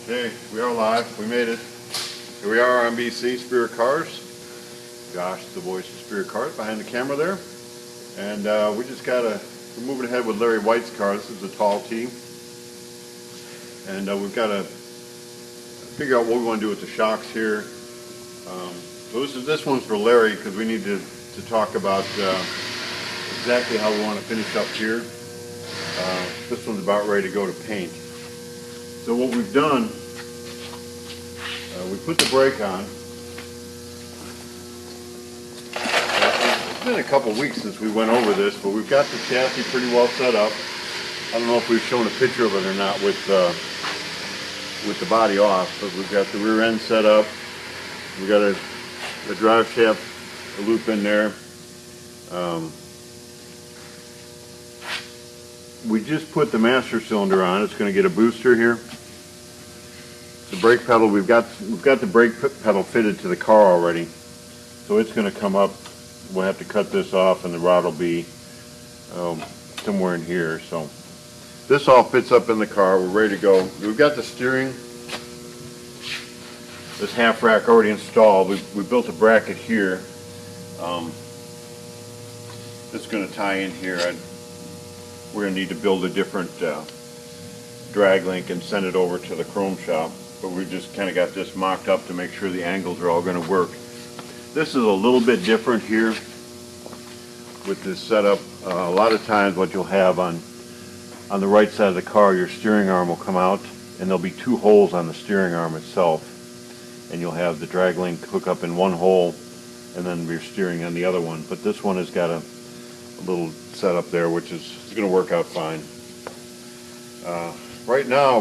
Okay, we are live. We made it. Here we are on BC Spirit Cars. Josh, the voice of Spirit Cars, behind the camera there. And we're moving ahead with Larry White's car. This is the tall T. And we've got to figure out what we want to do with the shocks here. So this one's for Larry because we need to talk about exactly how we want to finish up here. This one's about ready to go to paint. So what we've done, we put the brake on. It's been a couple weeks since we went over this, but we've got the chassis pretty well set up. I don't know if we've shown a picture of it or not with the body off, but we've got the rear end set up. We've got a drive shaft, a loop in there. We just put the master cylinder on. It's going to get a booster here. The brake pedal, we've got the brake pedal fitted to the car already, so it's going to come up. We'll have to cut this off, and the rod will be somewhere in here. So this all fits up in the car. We're ready to go. We've got the steering, this half rack already installed. We built a bracket here. It's going to tie in here. We're going to need to build a different drag link and send it over to the chrome shop. But we just kind of got this mocked up to make sure the angles are all going to work. This is a little bit different here with this setup. A lot of times what you'll have on the right side of the car, your steering arm will come out and there'll be two holes on the steering arm itself. And you'll have the drag link hook up in one hole and then your steering on the other one. But this one has got a little setup there, which is going to work out fine. Right now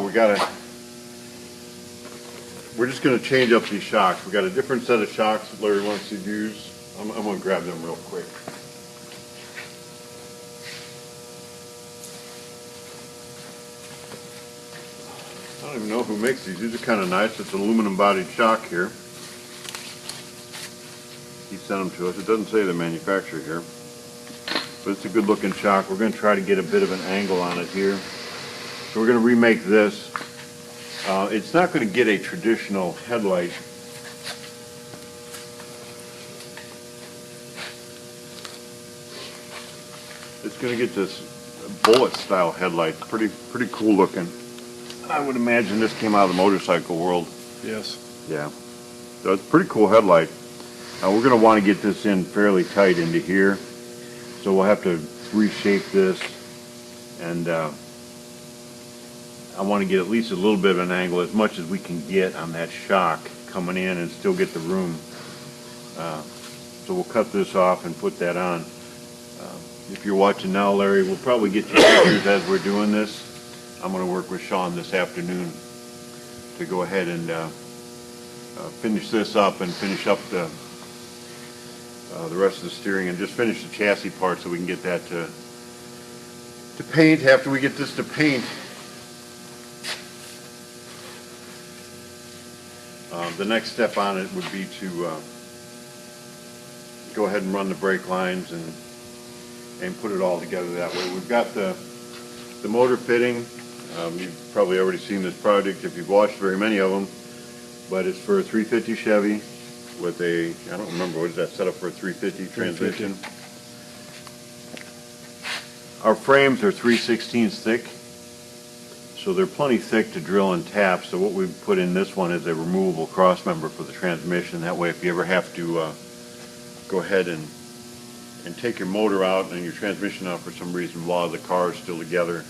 we're just going to change up these shocks. We got a different set of shocks that Larry wants to use. I'm going to grab them real quick. I don't even know who makes these. These are kind of nice. It's an aluminum bodied shock here. He sent them to us. It doesn't say the manufacturer here, but it's a good looking shock. We're going to try to get a bit of an angle on it here. So we're going to remake this. It's not going to get a traditional headlight. It's going to get this bullet style headlight. Pretty cool looking. I would imagine this came out of the motorcycle world. Yes. Yeah. So it's a pretty cool headlight. We're going to want to get this in fairly tight into here. So we'll have to reshape this, and I want to get at least a little bit of an angle, as much as we can get on that shock coming in and still get the room. So we'll cut this off and put that on. If you're watching now, Larry, we'll probably get you pictures as we're doing this. I'm going to work with Sean this afternoon to go ahead and finish this up and finish up the rest of the steering and just finish the chassis part so we can get that to paint. After we get this to paint, the next step on it would be to go ahead and run the brake lines and put it all together that way. We've got the motor fitting. You've probably already seen this project if you've watched very many of them, but it's for a 350 Chevy with a, I don't remember, what is that set up for, a 350 transmission? 350. Our frames are 3/16 thick, so they're plenty thick to drill and tap. So what we've put in this one is a removable cross member for the transmission. That way if you ever have to go ahead and take your motor out and your transmission out for some reason while the car is still together,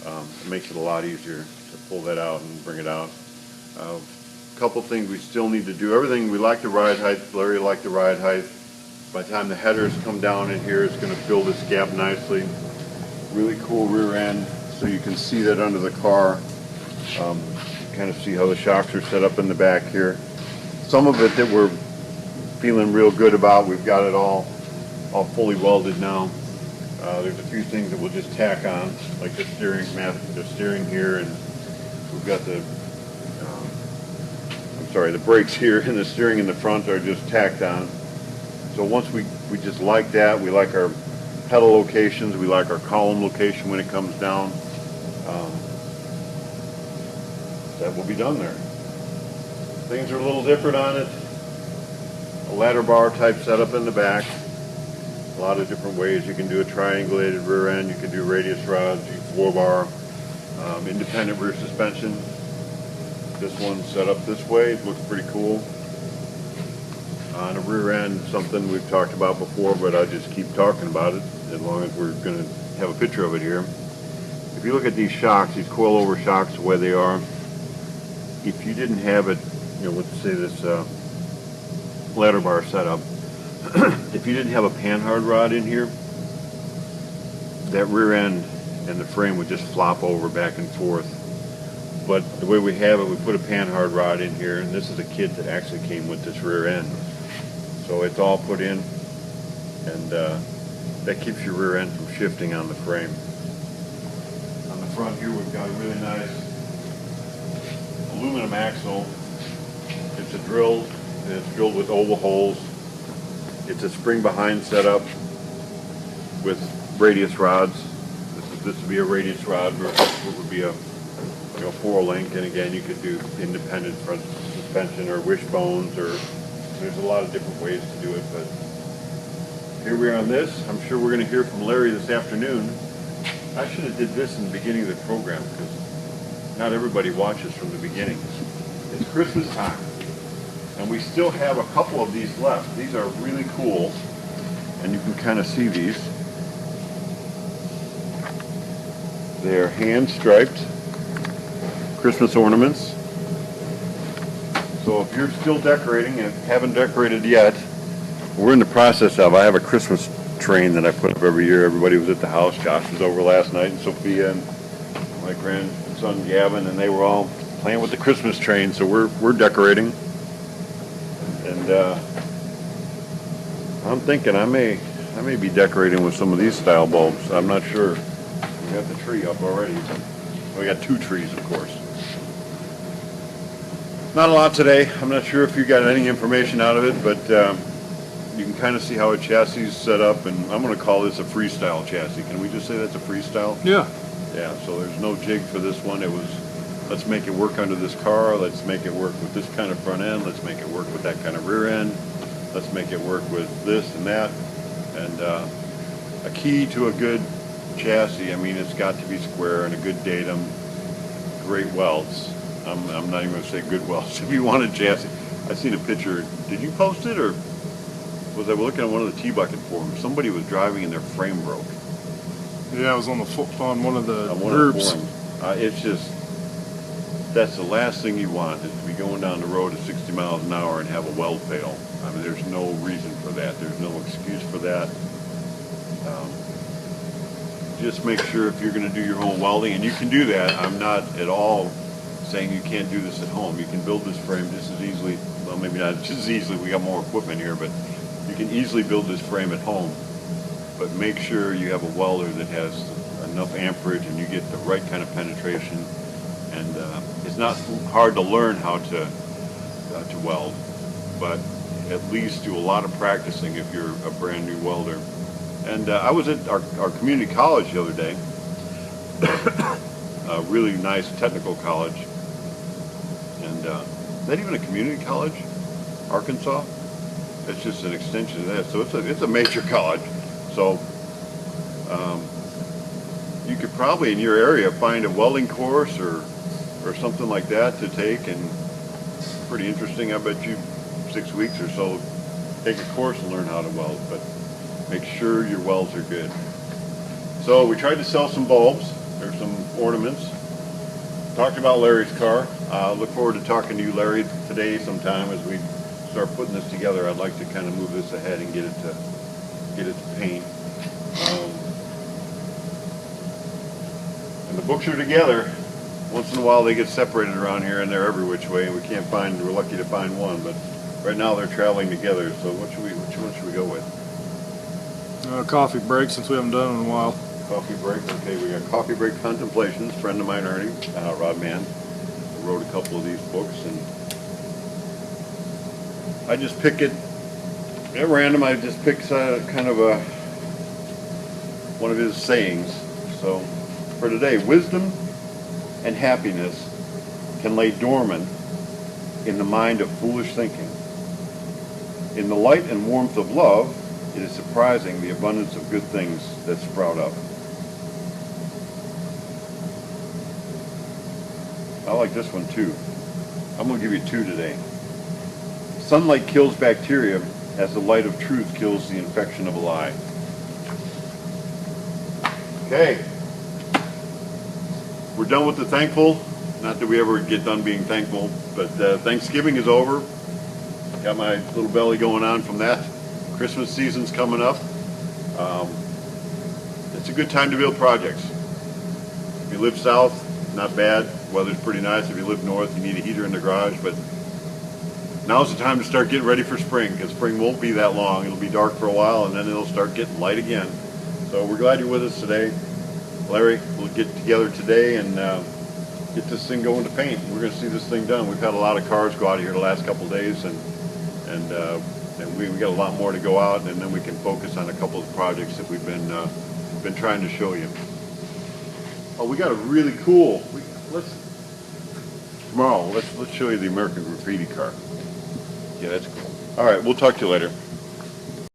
it makes it a lot easier to pull that out and bring it out. Couple things we still need to do. Everything, we like the ride height. Larry liked the ride height. By the time the headers come down in here, it's going to fill this gap nicely. Really cool rear end, so you can see that under the car. Kind of see how the shocks are set up in the back here. Some of it that we're feeling real good about, we've got it all fully welded now. There's a few things that we'll just tack on, like the steering here, and we've got the brakes here, and the steering in the front are just tacked on. So once we just like that, we like our pedal locations, we like our column location when it comes down. that will be done there. Things are a little different on it. A ladder bar type setup in the back. A lot of different ways. You can do a triangulated rear end. You can do radius rods, G4 bar, independent rear suspension. This one's set up this way. It looks pretty cool. On a rear end, something we've talked about before, but I'll just keep talking about it as long as we're going to have a picture of it here. If you look at these shocks, these coilover shocks, the way they are, if you didn't have it, let's say this ladder bar setup, if you didn't have a panhard rod in here, that rear end and the frame would just flop over back and forth. But the way we have it, we put a panhard rod in here, and this is a kit that actually came with this rear end. So it's all put in, and that keeps your rear end from shifting on the frame. On the front here, we've got a really nice aluminum axle. It's a drill, and it's drilled with oval holes. It's a spring behind setup with radius rods. This would be a radius rod versus what would be a 4-link, and again, you could do independent front suspension or wishbones, or there's a lot of different ways to do it. But here we are on this. I'm sure we're going to hear from Larry this afternoon. I should have did this in the beginning of the program because not everybody watches from the beginning. It's Christmas time, and we still have a couple of these left. These are really cool, and you can kind of see these. They're hand-striped Christmas ornaments. So if you're still decorating and haven't decorated yet, we're in the process of, I have a Christmas train that I put up every year. Everybody was at the house. Josh was over last night, and Sophia and my grandson Gavin, and they were all playing with the Christmas train. So we're decorating, and I'm thinking I may be decorating with some of these style bulbs. I'm not sure. We got the tree up already. We got 2 trees, of course. Not a lot today. I'm not sure if you got any information out of it, but you can kind of see how a chassis is set up, and I'm going to call this a freestyle chassis. Can we just say that's a freestyle? Yeah. Yeah, so there's no jig for this one. It was, let's make it work under this car. Let's make it work with this kind of front end. Let's make it work with that kind of rear end. Let's make it work with this and that. And a key to a good chassis, I mean, it's got to be square and a good datum, great welds. I'm not even going to say good welds. If you want a chassis, I seen a picture. Did you post it, or was I looking at one of the T-Bucket forums? Somebody was driving and their frame broke. Yeah, I was on one of the One groups. of the forums. It's just, that's the last thing you want, is to be going down the road at 60 miles an hour and have a weld fail. I mean, there's no reason for that. There's no excuse for that. Just make sure if you're going to do your own welding, and you can do that. I'm not at all saying you can't do this at home. You can build this frame just as easily, well, maybe not just as easily, we got more equipment here, but you can easily build this frame at home. But make sure you have a welder that has enough amperage and you get the right kind of penetration. And it's not hard to learn how to weld, but at least do a lot of practicing if you're a brand new welder. And I was at our community college the other day, a really nice technical college. And is that even a community college? Arkansas? It's just an extension of that. So it's a major college. So you could probably in your area find a welding course or something like that to take, and pretty interesting. I bet you 6 weeks or so take a course and learn how to weld, but make sure your welds are good. So we tried to sell some bulbs. There's some ornaments. Talked about Larry's car. Look forward to talking to you, Larry, today sometime as we start putting this together. I'd like to kind of move this ahead and get it to paint. And the books are together. Once in a while they get separated around here, and they're every which way, and we're lucky to find one, but right now they're traveling together. So which one should we go with? Coffee break, since we haven't done it in a while. Coffee break. Okay, we got Coffee Break Contemplations. Friend of mine, Ernie, Rod Mann, wrote a couple of these books, and I just pick it at random. I just pick kind of one of his sayings. So for today, wisdom and happiness can lay dormant in the mind of foolish thinking. In the light and warmth of love, it is surprising the abundance of good things that sprout up. I like this one too. I'm going to give you 2 today. Sunlight kills bacteria as the light of truth kills the infection of a lie. Okay. We're done with the thankful. Not that we ever get done being thankful, but Thanksgiving is over. Got my little belly going on from that. Christmas season's coming up. It's a good time to build projects. If you live south, not bad. Weather's pretty nice. If you live north, you need a heater in the garage, but now's the time to start getting ready for spring, because spring won't be that long. It'll be dark for a while, and then it'll start getting light again. So we're glad you're with us today. Larry, we'll get together today and get this thing going to paint. We're going to see this thing done. We've had a lot of cars go out of here the last couple of days, and we got a lot more to go out, and then we can focus on a couple of the projects that we've been trying to show you. Oh, we got a really cool. Tomorrow, let's show you the American Graffiti car. Yeah, that's cool. All right, we'll talk to you later.